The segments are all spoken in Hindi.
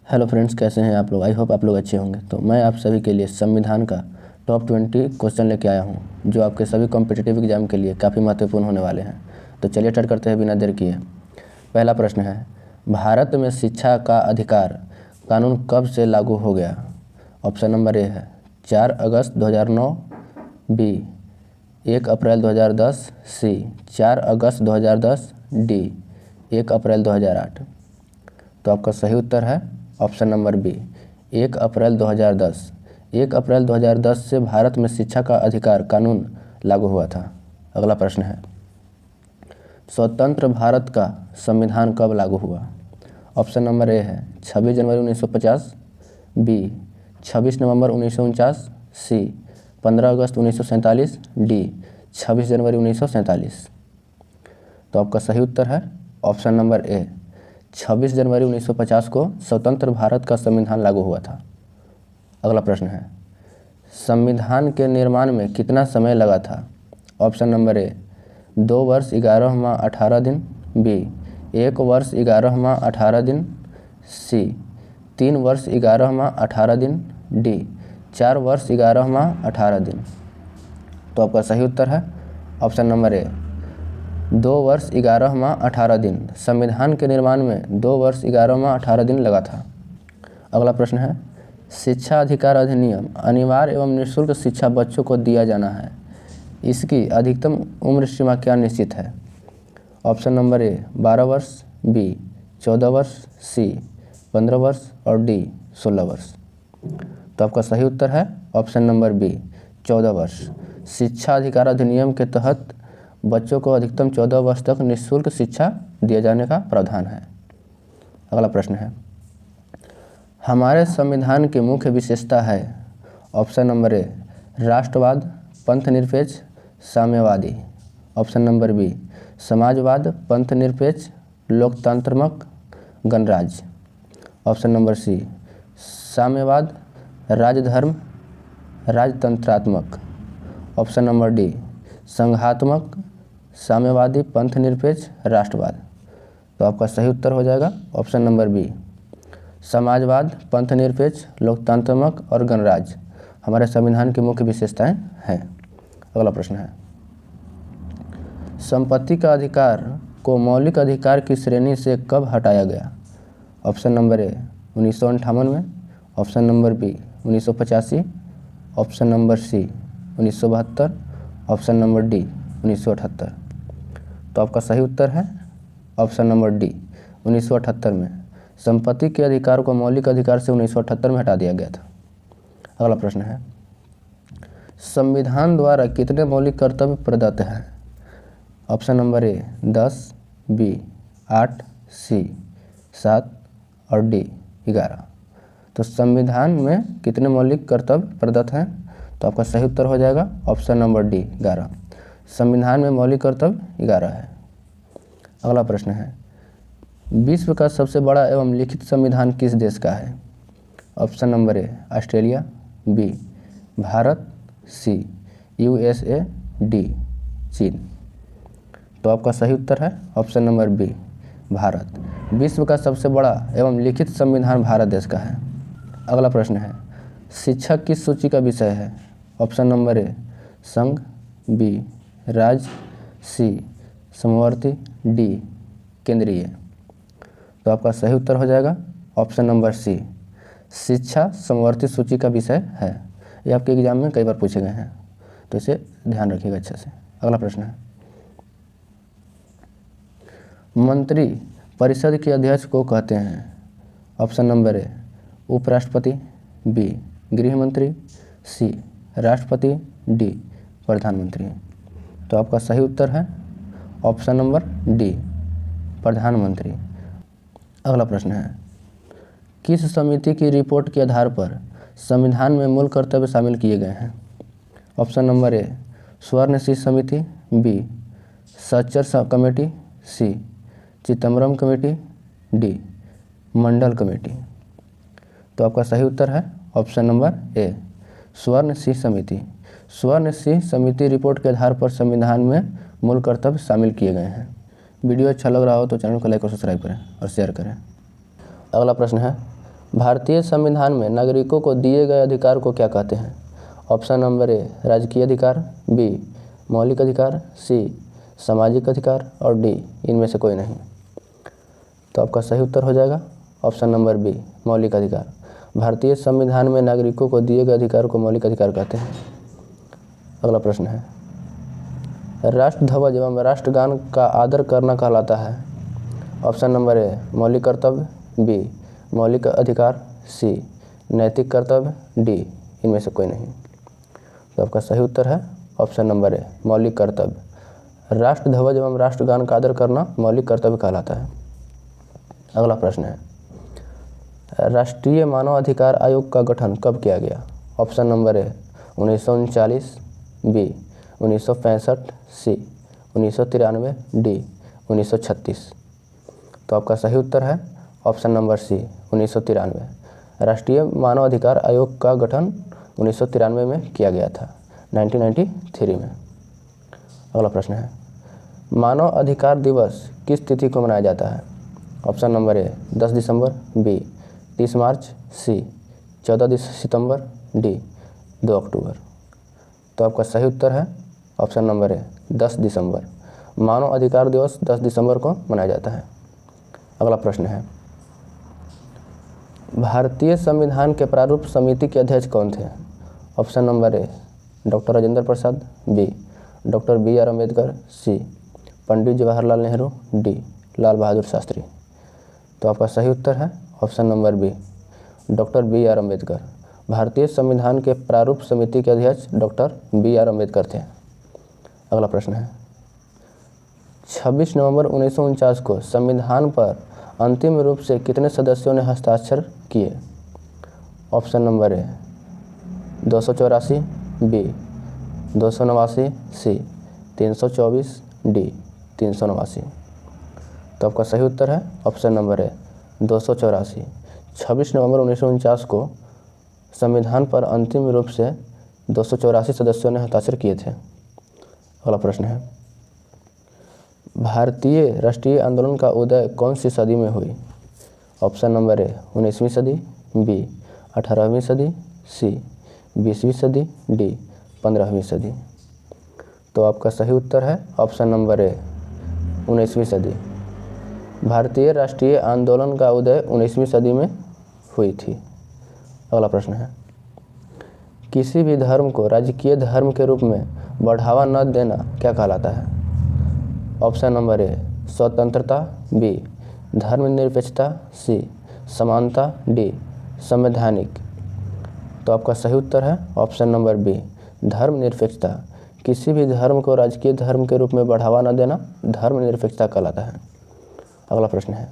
हेलो फ्रेंड्स, कैसे हैं आप लोग। आई होप आप लोग अच्छे होंगे। तो मैं आप सभी के लिए संविधान का टॉप 20 क्वेश्चन लेके आया हूं, जो आपके सभी कॉम्पिटिटिव एग्जाम के लिए काफ़ी महत्वपूर्ण होने वाले हैं। तो चलिए स्टार्ट करते हैं बिना देर किए। पहला प्रश्न है, भारत में शिक्षा का अधिकार कानून कब से लागू हो गया। ऑप्शन नंबर ए है 4 अगस्त 2009, बी 1 अप्रैल 2010, सी 4 अगस्त 2010, डी 1 अप्रैल 2008। तो आपका सही उत्तर है ऑप्शन नंबर बी 1 अप्रैल 2010। 1 अप्रैल 2010 से भारत में शिक्षा का अधिकार कानून लागू हुआ था। अगला प्रश्न है, स्वतंत्र भारत का संविधान कब लागू हुआ। ऑप्शन नंबर ए है 26 जनवरी 1950, बी 26 नवंबर 1949, सी 15 अगस्त 1947, डी 26 जनवरी 1947। तो आपका सही उत्तर है ऑप्शन नंबर ए 26 जनवरी 1950 को स्वतंत्र भारत का संविधान लागू हुआ था। अगला प्रश्न है, संविधान के निर्माण में कितना समय लगा था। ऑप्शन नंबर ए 2 वर्ष 11 माह 18 दिन, बी 1 वर्ष 11 माह 18 दिन, सी 3 वर्ष 11 माह 18 दिन, डी 4 वर्ष 11 माह 18 दिन। तो आपका सही उत्तर है ऑप्शन नंबर ए 2 वर्ष 11 माह 18 दिन। संविधान के निर्माण में 2 वर्ष 11 माह 18 दिन लगा था। अगला प्रश्न है, शिक्षा अधिकार अधिनियम अनिवार्य एवं निःशुल्क शिक्षा बच्चों को दिया जाना है, इसकी अधिकतम उम्र सीमा क्या निश्चित है। ऑप्शन नंबर ए 12 वर्ष, बी 14 वर्ष, सी 15 वर्ष और डी 16 वर्ष। तो आपका सही उत्तर है ऑप्शन नंबर बी 14 वर्ष। शिक्षा अधिकार अधिनियम के तहत बच्चों को अधिकतम 14 वर्ष तक निःशुल्क शिक्षा दिए जाने का प्रावधान है। अगला प्रश्न है, हमारे संविधान की मुख्य विशेषता है। ऑप्शन नंबर ए राष्ट्रवाद, पंथनिरपेक्ष, साम्यवादी। ऑप्शन नंबर बी समाजवाद, पंथनिरपेक्ष, लोकतंत्रात्मक, गणराज्य। ऑप्शन नंबर सी साम्यवाद, राजधर्म, राजतंत्रात्मक। ऑप्शन नंबर डी संघात्मक, साम्यवादी, पंथनिरपेक्ष, राष्ट्रवाद। तो आपका सही उत्तर हो जाएगा ऑप्शन नंबर बी समाजवाद, पंथनिरपेक्ष, लोकतंत्रात्मक और गणराज्य हमारे संविधान की मुख्य विशेषताएं हैं। अगला प्रश्न है, संपत्ति का अधिकार को मौलिक अधिकार की श्रेणी से कब हटाया गया। ऑप्शन नंबर ए 1958 में, option number B 1985, option number C 1972, option number D 1978। तो आपका सही उत्तर है ऑप्शन नंबर डी 1978 में। संपत्ति के अधिकार को मौलिक अधिकार से 1978 में हटा दिया गया था। अगला प्रश्न है, संविधान द्वारा कितने मौलिक कर्तव्य प्रदत्त हैं। ऑप्शन नंबर ए 10, बी 8, सी 7 और डी 11। तो संविधान में कितने मौलिक कर्तव्य प्रदत्त हैं। तो आपका सही उत्तर हो जाएगा ऑप्शन नंबर डी 11। संविधान में मौलिक कर्तव्य 11 है। अगला प्रश्न है, विश्व का सबसे बड़ा एवं लिखित संविधान किस देश का है। Option number A Australia, B Bharat, C USA, D चीन। तो आपका सही उत्तर है ऑप्शन नंबर बी भारत। विश्व का सबसे बड़ा एवं लिखित संविधान भारत देश का है। अगला प्रश्न है, शिक्षक किस सूची का विषय है। ऑप्शन नंबर ए संघ, बी राज्य, सी समवर्ती, डी केंद्रीय। तो आपका सही उत्तर हो जाएगा ऑप्शन नंबर सी शिक्षा समवर्ती सूची का विषय है। ये आपके एग्जाम में कई बार पूछे गए हैं, तो इसे ध्यान रखिएगा अच्छे से। अगला प्रश्न है, मंत्री परिषद के अध्यक्ष को कहते हैं। ऑप्शन नंबर ए उपराष्ट्रपति, बी गृह मंत्री, सी राष्ट्रपति, डी प्रधानमंत्री। तो आपका सही उत्तर है ऑप्शन नंबर डी प्रधानमंत्री। अगला प्रश्न है, किस समिति की रिपोर्ट के आधार पर संविधान में मूल कर्तव्य शामिल किए गए हैं। ऑप्शन नंबर ए स्वर्णशील समिति, बी सच्चर कमेटी, सी चिदम्बरम कमेटी, डी मंडल कमेटी। तो आपका सही उत्तर है ऑप्शन नंबर ए स्वर्णशील समिति। स्वर्णशील समिति रिपोर्ट के आधार पर संविधान में मूल कर्तव्य शामिल किए गए हैं। वीडियो अच्छा लग रहा हो तो चैनल को लाइक और सब्सक्राइब करें और शेयर करें। अगला प्रश्न है, भारतीय संविधान में नागरिकों को दिए गए अधिकार को क्या कहते हैं? ऑप्शन नंबर ए राजकीय अधिकार, बी मौलिक अधिकार, सी सामाजिक अधिकार और डी इनमें से कोई नहीं। तो आपका सही उत्तर हो जाएगा ऑप्शन नंबर बी मौलिक अधिकार। भारतीय संविधान में नागरिकों को दिए गए अधिकार को मौलिक अधिकार कहते हैं। अगला प्रश्न है, राष्ट्र ध्वज एवं राष्ट्रगान का आदर करना कहलाता है? ऑप्शन नंबर ए मौलिक कर्तव्य, बी मौलिक अधिकार, सी नैतिक कर्तव्य, डी इनमें से कोई नहीं। तो आपका सही उत्तर है ऑप्शन नंबर ए मौलिक कर्तव्य। राष्ट्र ध्वज एवं राष्ट्रगान का आदर करना मौलिक कर्तव्य कहलाता है। अगला प्रश्न है, राष्ट्रीय मानव अधिकार आयोग का गठन कब किया गया? Option number A 1939, B 1965, C 1993, D 1936। तो आपका सही उत्तर है ऑप्शन नंबर सी 1993। राष्ट्रीय मानव अधिकार आयोग का गठन 1993 में किया गया था, 1993 में। अगला प्रश्न है, मानव अधिकार दिवस किस तिथि को मनाया जाता है? ऑप्शन नंबर ए 10 दिसंबर, बी 30 मार्च, सी 14 सितंबर, डी 2 अक्टूबर। तो आपका सही उत्तर है ऑप्शन नंबर ए 10 दिसंबर। मानव अधिकार दिवस 10 दिसंबर को मनाया जाता है। अगला प्रश्न है, भारतीय संविधान के प्रारूप समिति के अध्यक्ष कौन थे? Option number A doctor Rajendra Prasad, B doctor BR Ambedkar, C Pandit Jawaharlal Nehru, D Lal Bahadur Shastri. तो आपका सही उत्तर है option number B doctor BR Ambedkar. भारतीय संविधान के प्रारूप समिति के अध्यक्ष डॉक्टर BR अम्बेडकर थे। अगला प्रश्न है, 26 नवंबर 1949 को संविधान पर अंतिम रूप से कितने सदस्यों ने हस्ताक्षर किए? Option number A 284, B 289, C 324, D 389। तो आपका सही उत्तर है ऑप्शन नंबर ए 284। 26 नवंबर 1949 को संविधान पर अंतिम रूप से 284 सदस्यों ने हस्ताक्षर किए थे। अगला प्रश्न है, भारतीय राष्ट्रीय आंदोलन का उदय कौन सी सदी में हुई? ऑप्शन नंबर ए 19वीं सदी, बी 18वीं सदी, सी 20वीं सदी, डी 15वीं सदी। तो आपका सही उत्तर है ऑप्शन नंबर ए 19वीं सदी। भारतीय राष्ट्रीय आंदोलन का उदय 19वीं सदी में हुई थी। अगला प्रश्न है, किसी भी धर्म को राजकीय धर्म के रूप में बढ़ावा न देना क्या कहलाता है? ऑप्शन नंबर ए स्वतंत्रता, बी धर्मनिरपेक्षता, सी समानता, डी संवैधानिक। तो आपका सही उत्तर है ऑप्शन नंबर बी धर्मनिरपेक्षता। किसी भी धर्म को राजकीय धर्म के रूप में बढ़ावा न देना धर्मनिरपेक्षता कहलाता है। अगला प्रश्न है,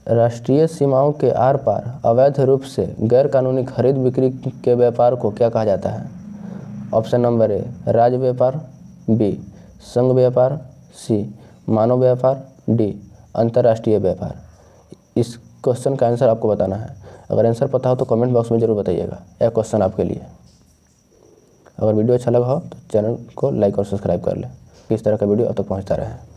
राष्ट्रीय सीमाओं के आर पार अवैध रूप से गैर कानूनी खरीद बिक्री के व्यापार को क्या कहा जाता है? ऑप्शन नंबर ए राज्य व्यापार, बी संघ व्यापार, सी मानव व्यापार, डी अंतर्राष्ट्रीय व्यापार। इस क्वेश्चन का आंसर आपको बताना है। अगर आंसर पता हो तो कमेंट बॉक्स में ज़रूर बताइएगा। यह क्वेश्चन आपके लिए। अगर वीडियो अच्छा लगा हो तो चैनल को लाइक और सब्सक्राइब कर लें। इस तरह का वीडियो अब तक पहुँचता रहे।